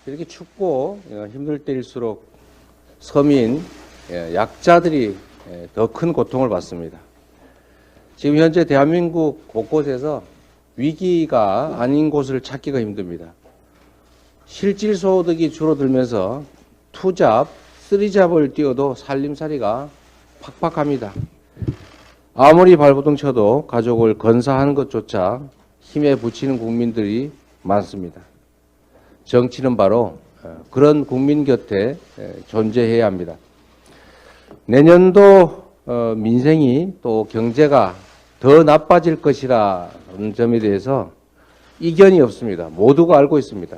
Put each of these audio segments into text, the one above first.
이렇게 춥고 힘들 때일수록 서민, 약자들이 더 큰 고통을 받습니다. 지금 현재 대한민국 곳곳에서 위기가 아닌 곳을 찾기가 힘듭니다. 실질소득이 줄어들면서 투잡, 쓰리잡을 띄워도 살림살이가 팍팍합니다. 아무리 발버둥 쳐도 가족을 건사하는 것조차 힘에 부치는 국민들이 많습니다. 정치는 바로 그런 국민 곁에 존재해야 합니다. 내년도 민생이 또 경제가 더 나빠질 것이라는 점에 대해서 이견이 없습니다. 모두가 알고 있습니다.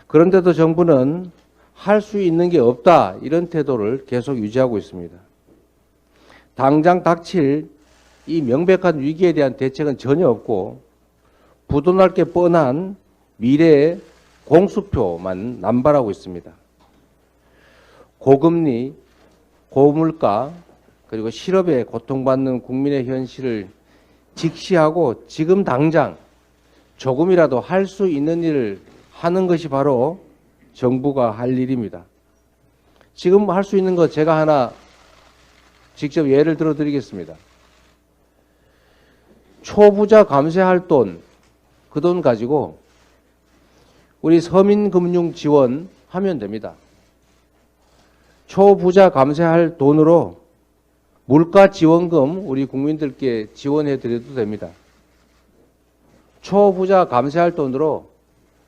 그런데도 정부는 할 수 있는 게 없다, 이런 태도를 계속 유지하고 있습니다. 당장 닥칠 이 명백한 위기에 대한 대책은 전혀 없고 부도날 게 뻔한 미래의 공수표만 남발하고 있습니다. 고금리, 고물가, 그리고 실업에 고통받는 국민의 현실을 직시하고 지금 당장 조금이라도 할 수 있는 일을 하는 것이 바로 정부가 할 일입니다. 지금 할 수 있는 것 제가 하나 직접 예를 들어 드리겠습니다. 초부자 감세할 돈, 그 돈 가지고 우리 서민금융 지원하면 됩니다. 초부자 감세할 돈으로 물가 지원금 우리 국민들께 지원해 드려도 됩니다. 초부자 감세할 돈으로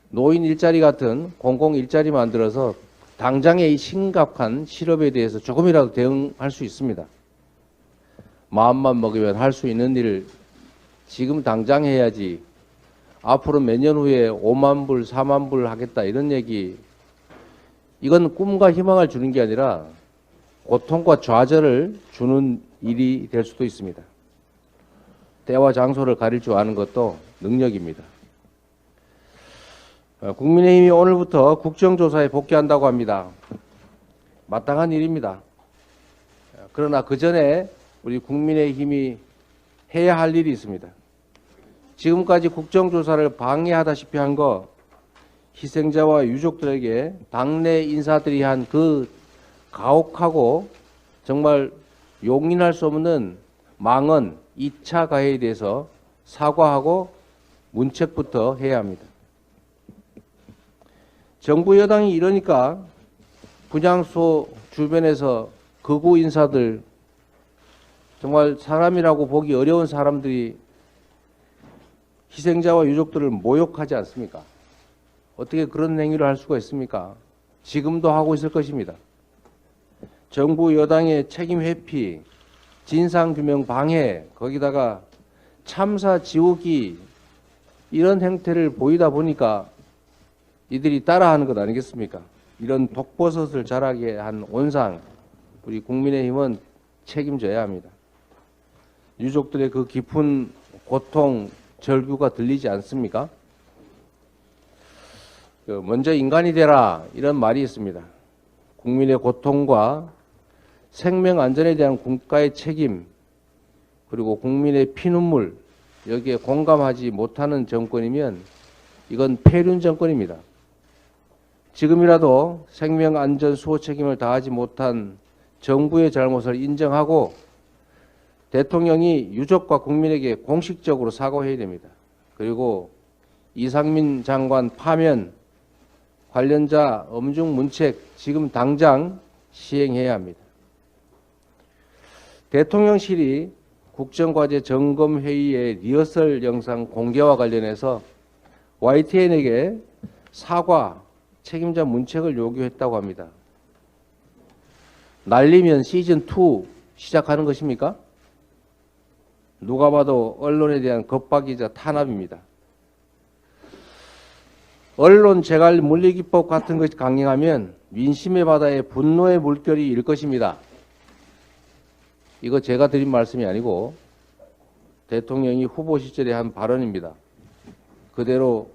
노인 일자리 같은 공공 일자리 만들어서 당장의 이 심각한 실업에 대해서 조금이라도 대응할 수 있습니다. 마음만 먹으면 할 수 있는 일을 지금 당장 해야지 앞으로 몇 년 후에 5만 불, 4만 불 하겠다 이런 얘기, 이건 꿈과 희망을 주는 게 아니라 고통과 좌절을 주는 일이 될 수도 있습니다. 때와 장소를 가릴 줄 아는 것도 능력입니다. 국민의힘이 오늘부터 국정조사에 복귀한다고 합니다. 마땅한 일입니다. 그러나 그 전에 우리 국민의힘이 해야 할 일이 있습니다. 지금까지 국정조사를 방해하다시피 한 거, 희생자와 유족들에게 당내 인사들이 한 그 가혹하고 정말 용인할 수 없는 망언, 2차 가해에 대해서 사과하고 문책부터 해야 합니다. 정부 여당이 이러니까 분향소 주변에서 극우 인사들, 정말 사람이라고 보기 어려운 사람들이 희생자와 유족들을 모욕하지 않습니까? 어떻게 그런 행위를 할 수가 있습니까? 지금도 하고 있을 것입니다. 정부 여당의 책임 회피, 진상규명 방해, 거기다가 참사 지우기, 이런 행태를 보이다 보니까 이들이 따라하는 것 아니겠습니까? 이런 독버섯을 자라게 한 온상, 우리 국민의힘은 책임져야 합니다. 유족들의 그 깊은 고통, 절규가 들리지 않습니까? 먼저 인간이 되라, 이런 말이 있습니다. 국민의 고통과 생명 안전에 대한 국가의 책임, 그리고 국민의 피눈물, 여기에 공감하지 못하는 정권이면 이건 폐륜 정권입니다. 지금이라도 생명 안전 수호 책임을 다하지 못한 정부의 잘못을 인정하고 대통령이 유족과 국민에게 공식적으로 사과해야 됩니다. 그리고 이상민 장관 파면, 관련자 엄중 문책 지금 당장 시행해야 합니다. 대통령실이 국정과제 점검회의의 리허설 영상 공개와 관련해서 YTN에게 사과, 책임자 문책을 요구했다고 합니다. 날리면 시즌2 시작하는 것입니까? 누가 봐도 언론에 대한 겁박이자 탄압입니다. 언론 재갈 물리기법 같은 것이 강행하면 민심의 바다에 분노의 물결이 일 것입니다. 이거 제가 드린 말씀이 아니고 대통령이 후보 시절에 한 발언입니다. 그대로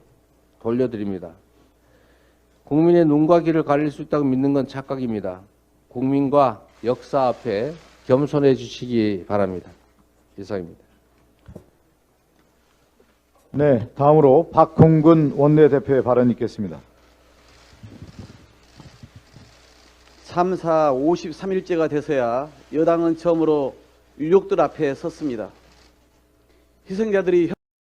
돌려드립니다. 국민의 눈과 귀를 가릴 수 있다고 믿는 건 착각입니다. 국민과 역사 앞에 겸손해 주시기 바랍니다. 이상입니다. 네, 다음으로 박홍근 원내대표의 발언이 있겠습니다. 3, 4, 53일째가 돼서야 여당은 처음으로 유족들 앞에 섰습니다. 희생자들이